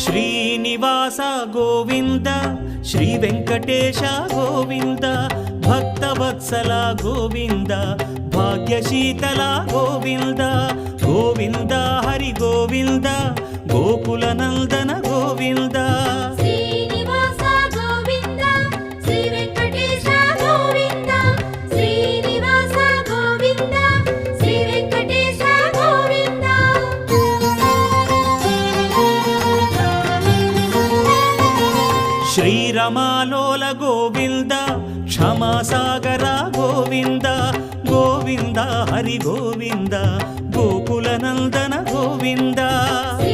Srinivasa Govinda Shri Venkatesha Govinda Bhaktavatsala Govinda భాగ్యశీతల Govinda Govinda Hari Govinda Gokula Nandana Govinda Srinivasa Govinda Shri Venkatesha Govinda Srinivasa Govinda Shri Venkatesha Govinda శ్రీరమాలోల Govinda క్షమాసాగర Govinda Govinda Hari Govinda Gokula Nandana Govinda Shri